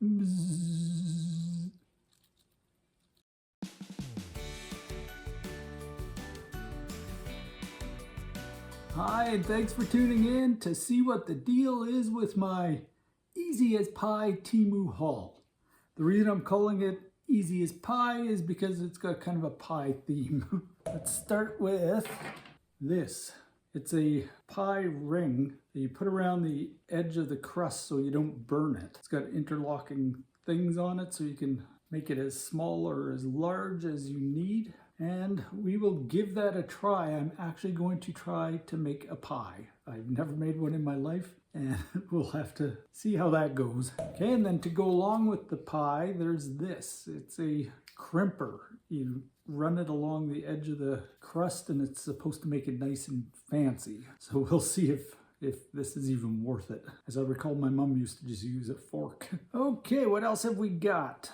Bzzz. Hi, and thanks for tuning in to see what the deal is with my Easy as Pie Temu haul. The reason I'm calling it Easy as Pie is because it's got kind of a pie theme. Let's start with this. It's a pie ring that you put around the edge of the crust so you don't burn it. It's got interlocking things on it so you can make it as small or as large as you need. And we will give that a try. I'm actually going to try to make a pie. I've never made one in my life, and we'll have to see how that goes. Okay, and then to go along with the pie, there's this. It's a crimper. You run it along the edge of the crust, and it's supposed to make it nice and fancy. So we'll see if this is even worth it. As I recall, my mom used to just use a fork. Okay, what else have we got?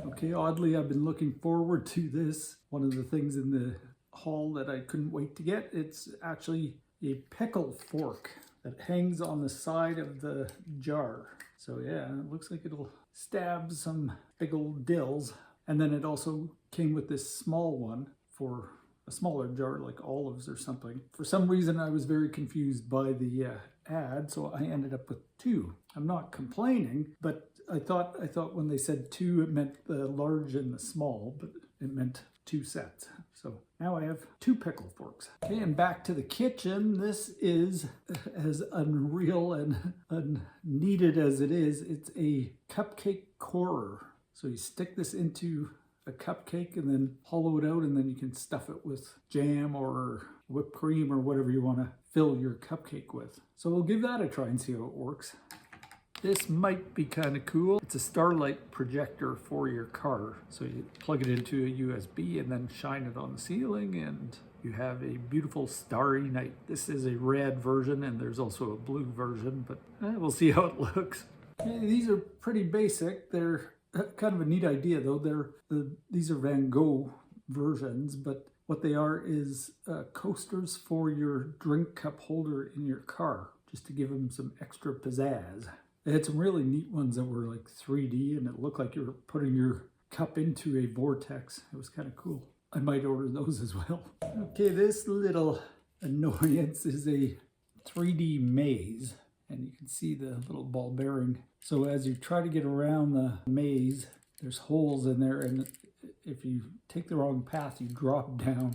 Okay, oddly, I've been looking forward to this. One of the things in the haul that I couldn't wait to get, it's actually a pickle fork that hangs on the side of the jar. So yeah, it looks like it'll stab some big old dills. And then it also came with this small one for a smaller jar, like olives or something. For some reason, I was very confused by the ad, so I ended up with two. I'm not complaining, but I thought when they said two, it meant the large and the small, but it meant two sets. So now I have two pickle forks. Okay, and back to the kitchen. This is as unreal and unneeded as it is. It's a cupcake corer. So you stick this into a cupcake and then hollow it out, and then you can stuff it with jam or whipped cream or whatever you want to fill your cupcake with. So we'll give that a try and see how it works. This might be kind of cool. It's a starlight projector for your car. So you plug it into a USB and then shine it on the ceiling and you have a beautiful starry night. This is a red version and there's also a blue version, but we'll see how it looks. Okay, these are pretty basic. They're kind of a neat idea though. These are Van Gogh versions, but what they are is coasters for your drink cup holder in your car, just to give them some extra pizzazz. They had some really neat ones that were like 3D and it looked like you were putting your cup into a vortex. It was kind of cool. I might order those as well. Okay, this little annoyance is a 3D maze and you can see the little ball bearing. So as you try to get around the maze, there's holes in there, and if you take the wrong path, you drop down.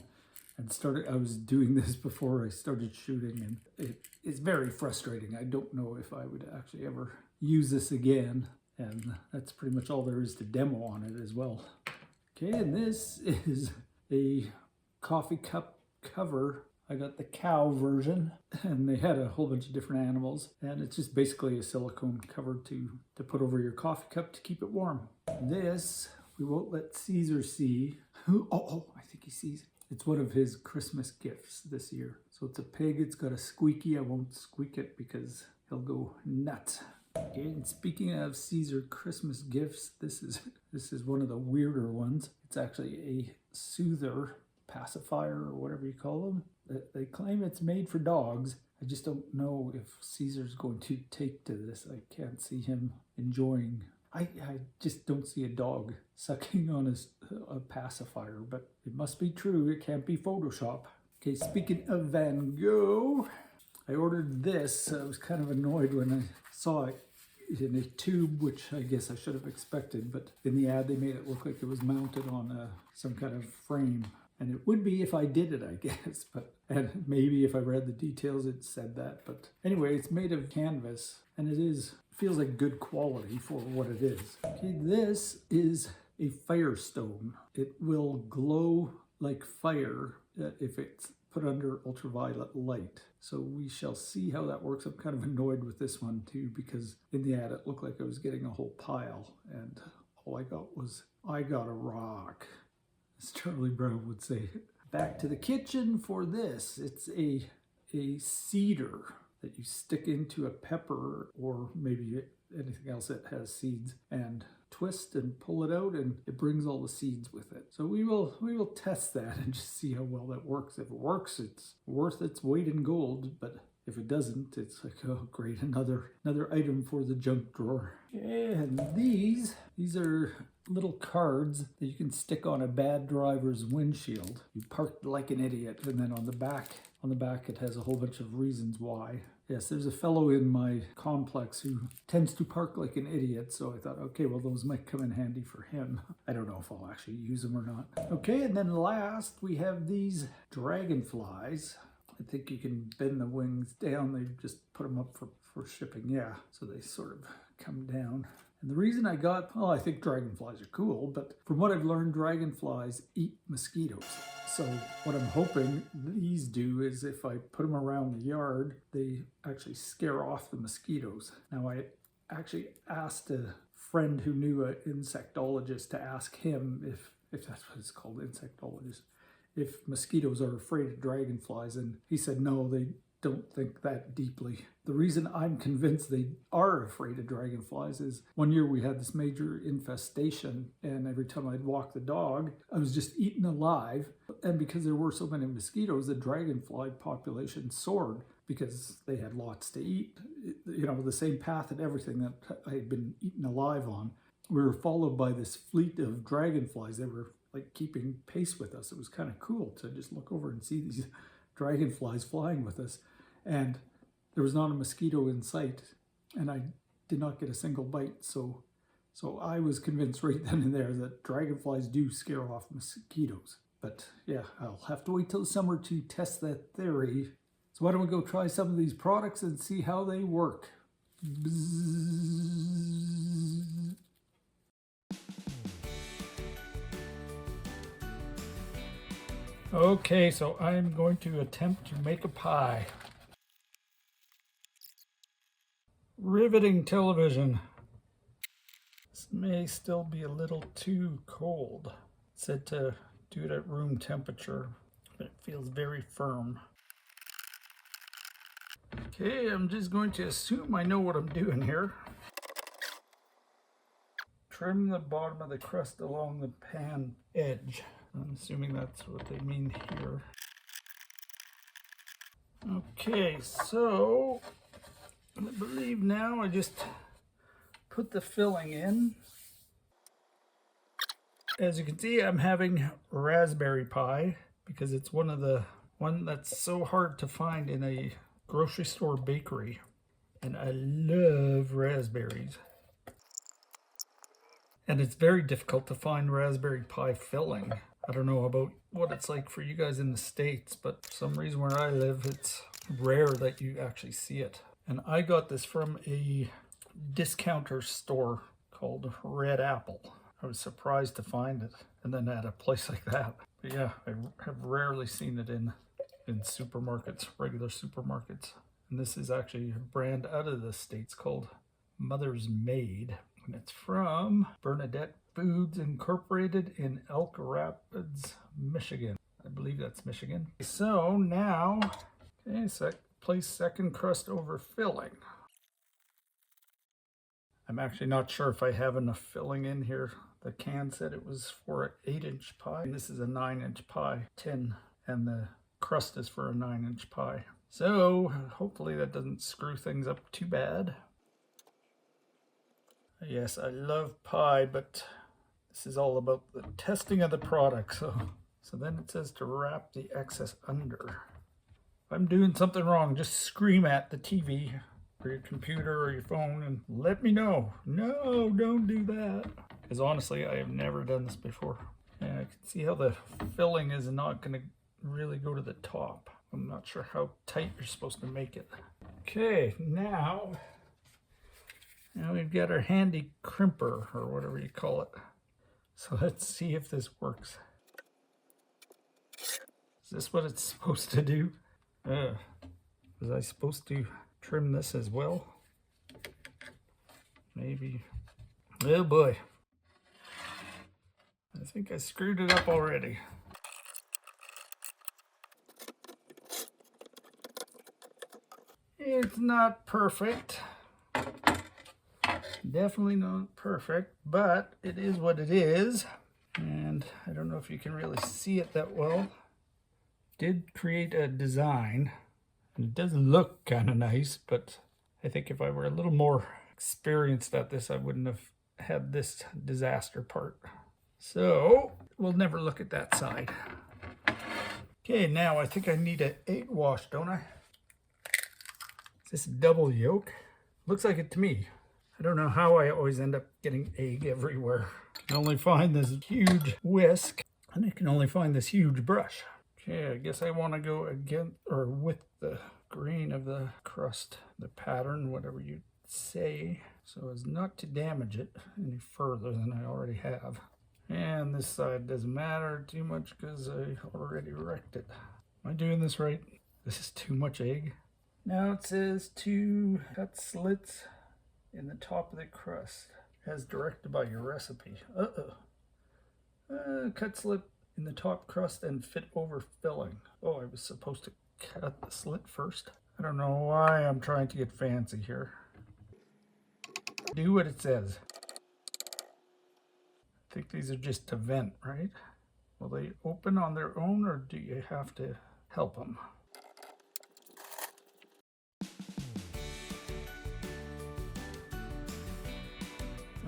And I was doing this before I started shooting, and it's very frustrating. I don't know if I would actually ever use this again, and that's pretty much all there is to demo on it as well. Okay, and this is a coffee cup cover. I got the cow version, and they had a whole bunch of different animals, and it's just basically a silicone cover to put over your coffee cup to keep it warm. This, we won't let Caesar see. Oh, I think he sees it. It's one of his Christmas gifts this year. So it's a pig, it's got a squeaky. I won't squeak it because he'll go nuts. Okay, and speaking of Caesar Christmas gifts, this is one of the weirder ones. It's actually a soother, pacifier, or whatever you call them. They claim it's made for dogs. I just don't know if Caesar's going to take to this. I can't see him enjoying. I just don't see a dog sucking on a pacifier, but it must be true. It can't be Photoshop. Okay, speaking of Van Gogh, I ordered this. I was kind of annoyed when I saw it in a tube, which I guess I should have expected, but in the ad they made it look like it was mounted on some kind of frame. And it would be if I did it, I guess, and maybe if I read the details it said that. But anyway, it's made of canvas, and feels like good quality for what it is. Okay, this is a firestone. It will glow like fire if it's put under ultraviolet light. So we shall see how that works. I'm kind of annoyed with this one too, because in the ad it looked like I was getting a whole pile, and all I got was, I got a rock, as Charlie Brown would say. Back to the kitchen for this. It's a cedar that you stick into a pepper or maybe anything else that has seeds, and twist and pull it out, and it brings all the seeds with it. So we will test that and just see how well that works. If it works, it's worth its weight in gold, but if it doesn't, it's like, oh great, another item for the junk drawer. And these are little cards that you can stick on a bad driver's windshield. You parked like an idiot, and then on the back it has a whole bunch of reasons why. Yes, there's a fellow in my complex who tends to park like an idiot, so I thought, okay, well, those might come in handy for him. I don't know if I'll actually use them or not. Okay, and then last we have these dragonflies. I think you can bend the wings down. They just put them up for shipping, yeah. So they sort of come down. And the reason I got, well, I think dragonflies are cool, but from what I've learned, dragonflies eat mosquitoes. So what I'm hoping these do is if I put them around the yard, they actually scare off the mosquitoes. Now I actually asked a friend who knew an insectologist to ask him if that's what it's called, insectologist, if mosquitoes are afraid of dragonflies, and he said no, they don't think that deeply. The reason I'm convinced they are afraid of dragonflies is one year we had this major infestation, and every time I'd walk the dog, I was just eaten alive. And because there were so many mosquitoes, the dragonfly population soared because they had lots to eat. You know, the same path and everything that I had been eaten alive on. We were followed by this fleet of dragonflies. They were like keeping pace with us. It was kind of cool to just look over and see these dragonflies flying with us, and there was not a mosquito in sight, and I did not get a single bite. So I was convinced right then and there that dragonflies do scare off mosquitoes. But yeah, I'll have to wait till the summer to test that theory. So why don't we go try some of these products and see how they work. Bzzz. Okay, so I'm going to attempt to make a pie. Riveting television. This may still be a little too cold. It said to do it at room temperature, but it feels very firm. Okay, I'm just going to assume I know what I'm doing here. Trim the bottom of the crust along the pan edge. I'm assuming that's what they mean here. Okay, so I believe now I just put the filling in. As you can see, I'm having raspberry pie because it's one that's so hard to find in a grocery store bakery. And I love raspberries. And it's very difficult to find raspberry pie filling. I don't know about what it's like for you guys in the States, but for some reason where I live, it's rare that you actually see it. And I got this from a discounter store called Red Apple. I was surprised to find it, and then at a place like that. But yeah, I have rarely seen it in supermarkets, regular supermarkets. And this is actually a brand out of the States called Mother's Maid. And it's from Bernadette Foods Incorporated in Elk Rapids, Michigan. I believe that's Michigan. So now, okay, place second crust over filling. I'm actually not sure if I have enough filling in here. The can said it was for an 8-inch pie. And this is a 9-inch pie tin, and the crust is for a 9-inch pie. So hopefully that doesn't screw things up too bad. Yes, I love pie, but this is all about the testing of the product. So then it says to wrap the excess under. If I'm doing something wrong, just scream at the TV or your computer or your phone and let me know. No, don't do that. Because honestly, I have never done this before. And I can see how the filling is not going to really go to the top. I'm not sure how tight you're supposed to make it. Okay, now we've got our handy crimper, or whatever you call it. So let's see if this works. Is this what it's supposed to do? Was I supposed to trim this as well? Maybe. Oh boy. I think I screwed it up already. It's not perfect. Definitely not perfect, but it is what it is. And I don't know if you can really see it that well. Did create a design. And it does look kind of nice, but I think if I were a little more experienced at this, I wouldn't have had this disaster part. So we'll never look at that side. Okay, now I think I need an egg wash, don't I? Is this double yolk? Looks like it to me. I don't know how I always end up getting egg everywhere. I can only find this huge whisk, and I can only find this huge brush. Okay, I guess I want to go again, or with the grain of the crust, the pattern, whatever you say, so as not to damage it any further than I already have. And this side doesn't matter too much because I already wrecked it. Am I doing this right? This is too much egg. Now it says to cut slits in the top of the crust as directed by your recipe. Cut slit in the top crust and fit over filling. Oh, I was supposed to cut the slit first. I don't know why I'm trying to get fancy here. Do what it says. I think these are just to vent, right? Will they open on their own, or do you have to help them?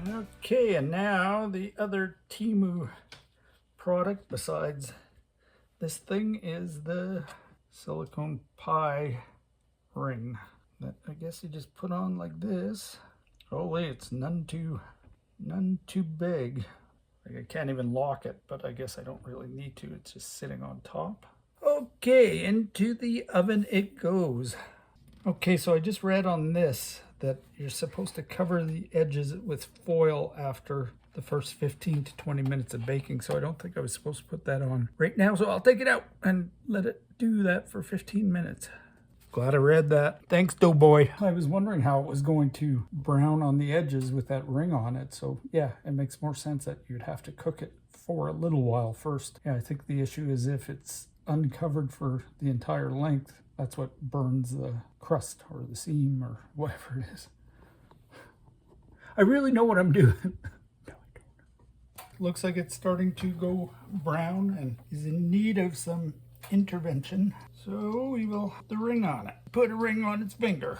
Okay, and now the other Temu product besides this thing is the silicone pie ring that I guess you just put on like this. Holy, it's none too big. I can't even lock it, but I guess I don't really need to. It's just sitting on top. Okay, into the oven it goes. Okay, so I just read on this that you're supposed to cover the edges with foil after the first 15 to 20 minutes of baking, so I don't think I was supposed to put that on right now, so I'll take it out and let it do that for 15 minutes. Glad I read that. Thanks, Doughboy. I was wondering how it was going to brown on the edges with that ring on it, so yeah, it makes more sense that you'd have to cook it for a little while first. Yeah, I think the issue is if it's uncovered for the entire length, that's what burns the crust or the seam or whatever it is. I really know what I'm doing. No, I don't. Looks like it's starting to go brown and is in need of some intervention. So we will put the ring on it. Put a ring on its finger.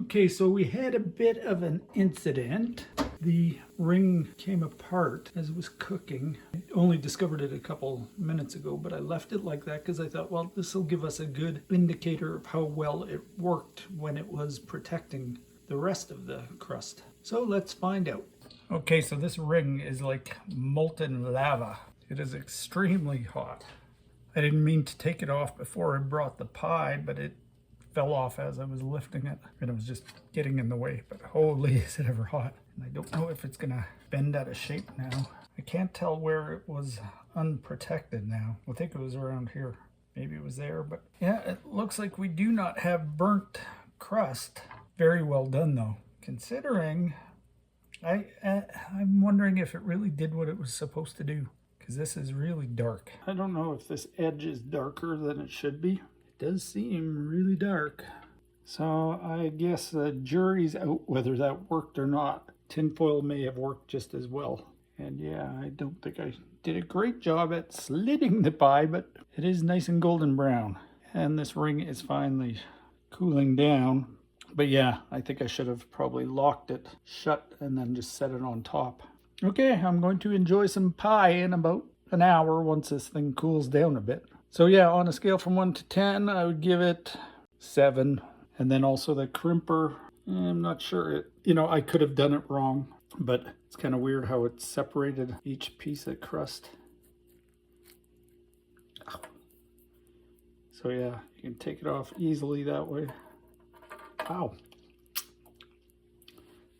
Okay, so we had a bit of an incident. The ring came apart as it was cooking. I only discovered it a couple minutes ago, but I left it like that because I thought, well, this will give us a good indicator of how well it worked when it was protecting the rest of the crust. So let's find out. Okay, so this ring is like molten lava. It is extremely hot. I didn't mean to take it off before I brought the pie, but it fell off as I was lifting it, and it was just getting in the way. But holy, is it ever hot. And I don't know if it's gonna bend out of shape now. I can't tell where it was unprotected now. I think it was around here. Maybe it was there, but yeah, it looks like we do not have burnt crust. Very well done though, considering I'm wondering if it really did what it was supposed to do, because this is really dark. I don't know if this edge is darker than it should be. It does seem really dark. So I guess the jury's out whether that worked or not. Tinfoil may have worked just as well. And yeah, I don't think I did a great job at slitting the pie, but it is nice and golden brown. And this ring is finally cooling down. But yeah, I think I should have probably locked it shut and then just set it on top. Okay, I'm going to enjoy some pie in about an hour once this thing cools down a bit. So yeah, on a scale from 1 to 10, I would give it 7. And then also the crimper, I'm not sure. I could have done it wrong, but it's kind of weird how it separated each piece of crust. So yeah, you can take it off easily that way. Wow.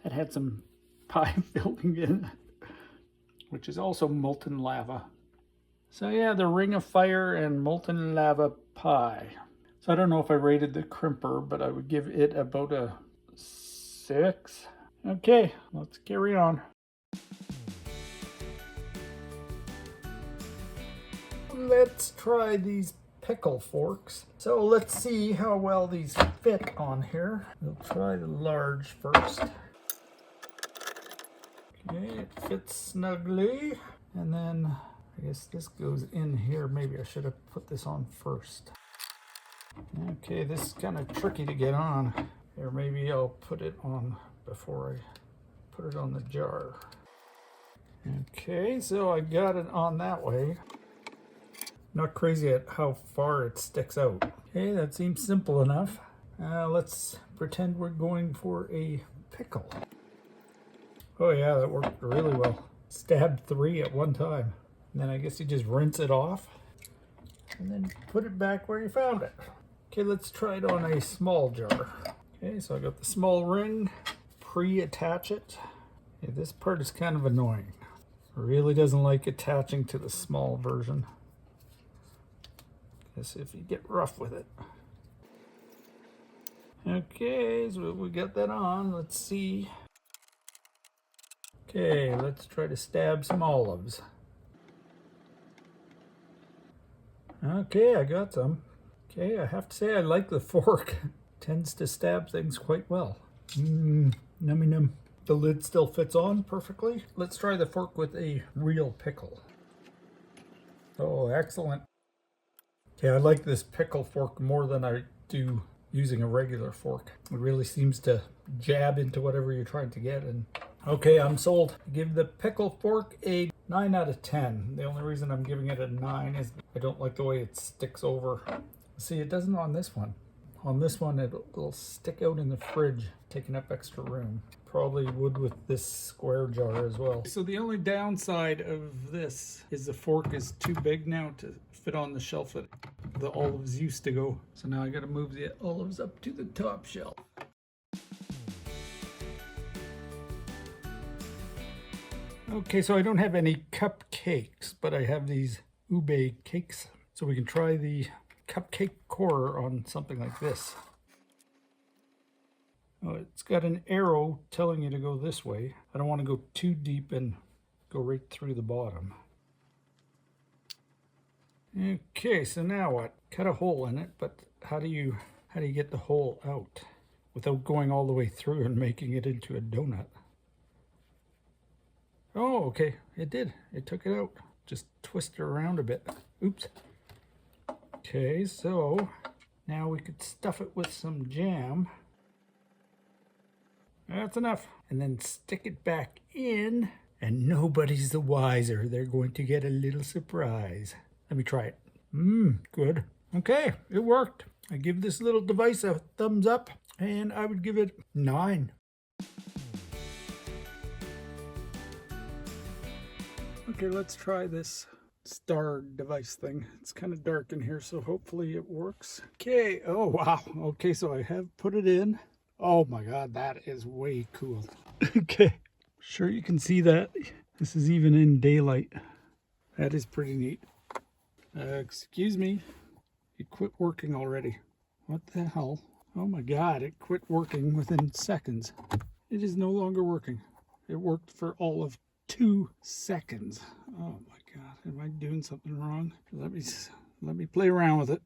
That had some pie filling in it, which is also molten lava. So yeah, the Ring of Fire and molten lava pie. So I don't know if I rated the crimper, but I would give it about a 6. Okay, let's carry on. Let's try these pickle forks. So let's see how well these fit on here. We'll try the large first. Okay, it fits snugly. And then I guess this goes in here. Maybe I should have put this on first. Okay, this is kind of tricky to get on. Or maybe I'll put it on before I put it on the jar. Okay, so I got it on that way. Not crazy at how far it sticks out. Okay, that seems simple enough. Let's pretend we're going for a pickle. Oh yeah, that worked really well. Stabbed 3 at one time. And then I guess you just rinse it off and then put it back where you found it. Okay, let's try it on a small jar. Okay, so I got the small ring, pre-attach it. Okay, this part is kind of annoying. It really doesn't like attaching to the small version. Guess if you get rough with it. Okay, so we got that on. Let's see. Okay, let's try to stab some olives. Okay, I got some. Okay, I have to say I like the fork. Tends to stab things quite well. Nummy num. The lid still fits on perfectly. Let's try the fork with a real pickle. Oh, excellent. Okay, I like this pickle fork more than I do using a regular fork. It really seems to jab into whatever you're trying to get. And okay, I'm sold. Give the pickle fork a 9 out of 10. The only reason I'm giving it a 9 is I don't like the way it sticks over. See, it doesn't on this one. On this one, it'll stick out in the fridge, taking up extra room. Probably would with this square jar as well. So the only downside of this is the fork is too big now to fit on the shelf that the olives used to go. So now I gotta move the olives up to the top shelf. Okay, so I don't have any cupcakes, but I have these ube cakes. So we can try the cupcake core on something like this. Oh, it's got an arrow telling you to go this way. I don't want to go too deep and go right through the bottom. Okay, so now what? Cut a hole in it, but how do you get the hole out without going all the way through and making it into a donut? Oh, okay, it did. It took it out. Just twist it around a bit. Oops. Okay, so now we could stuff it with some jam. That's enough. And then stick it back in, and nobody's the wiser. They're going to get a little surprise. Let me try it. Good. Okay, it worked. I give this little device a thumbs up, and I would give it 9. Okay, let's try this star device thing. It's kind of dark in here, so hopefully it works. Okay, oh wow. Okay, so I have put it in. Oh my god, that is way cool. Okay, sure you can see that. This is even in daylight. That is pretty neat. Excuse me, it quit working already. What the hell? Oh my god, it quit working within seconds. It is no longer working. It worked for all of 2 seconds. Oh my god, am I doing something wrong? Let me play around with it.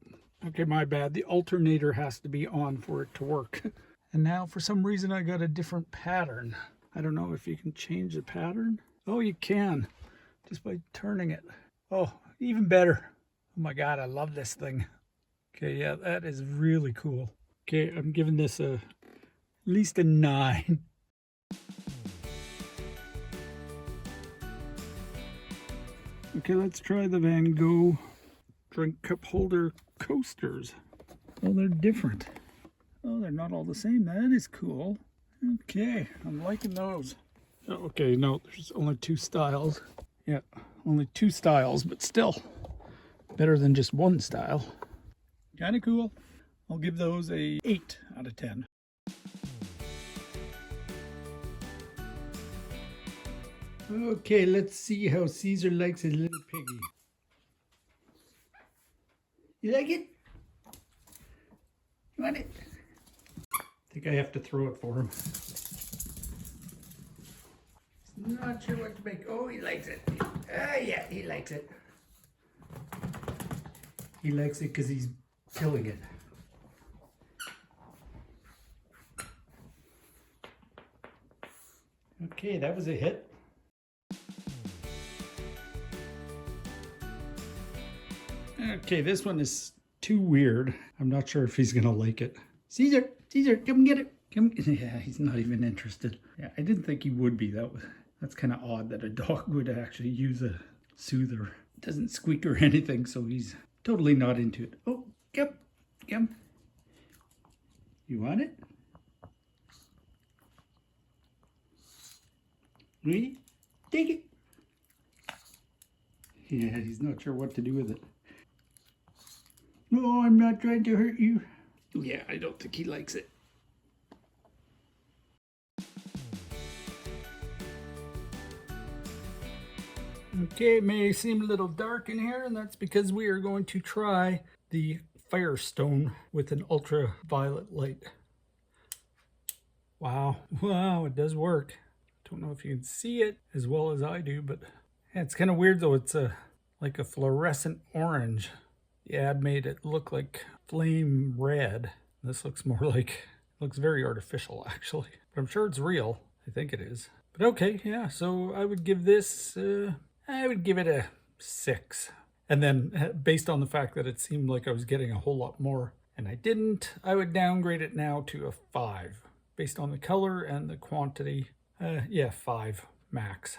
Okay, my bad. The alternator has to be on for it to work. And now for some reason I got a different pattern. I don't know if you can change the pattern. Oh, you can, just by turning it. Oh, even better. Oh my god, I love this thing. Okay, yeah, that is really cool. Okay, I'm giving this at least a 9. Okay, let's try the Van Gogh drink cup holder coasters. Oh, they're different. Oh, they're not all the same. That is cool. Okay, I'm liking those. Okay, no, there's only 2 styles. Yeah, only 2 styles, but still better than just one style. Kind of cool. I'll give those a 8 out of 10. Okay, let's see how Caesar likes his little piggy. You like it? You want it? I think I have to throw it for him. Not sure what to make. Oh, he likes it. Yeah, he likes it. He likes it because he's killing it. Okay, that was a hit. Okay, this one is too weird. I'm not sure if he's gonna like it. Caesar, Caesar, come get it. Come. Yeah, he's not even interested. Yeah, I didn't think he would be. That's kind of odd that a dog would actually use a soother. It doesn't squeak or anything, so he's totally not into it. Oh, come, come. You want it? Really? Take it. Yeah, he's not sure what to do with it. No, I'm not trying to hurt you. Yeah, I don't think he likes it. Okay, it may seem a little dark in here, and that's because we are going to try the Firestone with an ultraviolet light. Wow, wow, it does work. Don't know if you can see it as well as I do, but yeah, it's kind of weird though. It's like a fluorescent orange. The ad made it look like flame red. This looks more like, looks very artificial actually, but I'm sure it's real. I think it is. But okay, yeah, so I would give this, I would give it a 6. And then based on the fact that it seemed like I was getting a whole lot more and I didn't, I would downgrade it now to a 5. Based on the color and the quantity, yeah, 5 max.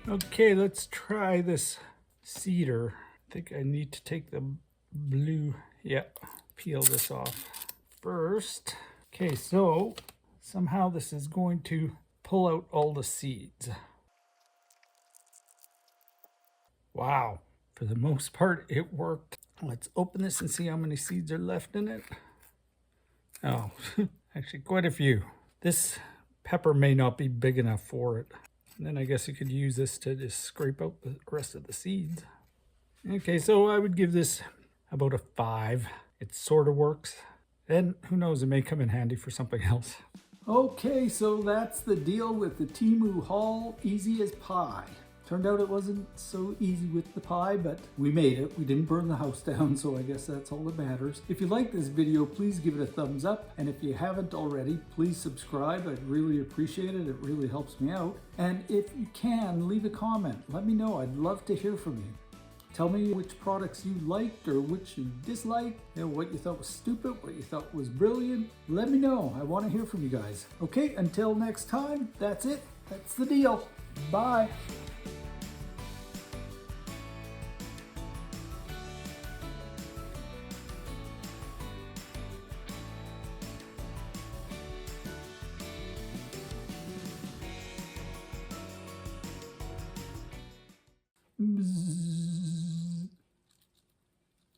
Okay, let's try this cedar. I think I need to take the blue, yep, peel this off first. Okay, so somehow this is going to pull out all the seeds. Wow, for the most part it worked. Let's open this and see how many seeds are left in it. Oh, actually quite a few. This pepper may not be big enough for it. And then I guess you could use this to just scrape out the rest of the seeds. Okay, so I would give this about a 5. It sort of works. And who knows, it may come in handy for something else. Okay, so that's the deal with the Temu haul, easy as pie. Turned out it wasn't so easy with the pie, but we made it. We didn't burn the house down, so I guess that's all that matters. If you like this video, please give it a thumbs up. And if you haven't already, please subscribe. I'd really appreciate it. It really helps me out. And if you can, leave a comment. Let me know. I'd love to hear from you. Tell me which products you liked or which you disliked, what you thought was stupid, what you thought was brilliant. Let me know. I want to hear from you guys. Okay, until next time, that's it. That's the deal. Bye.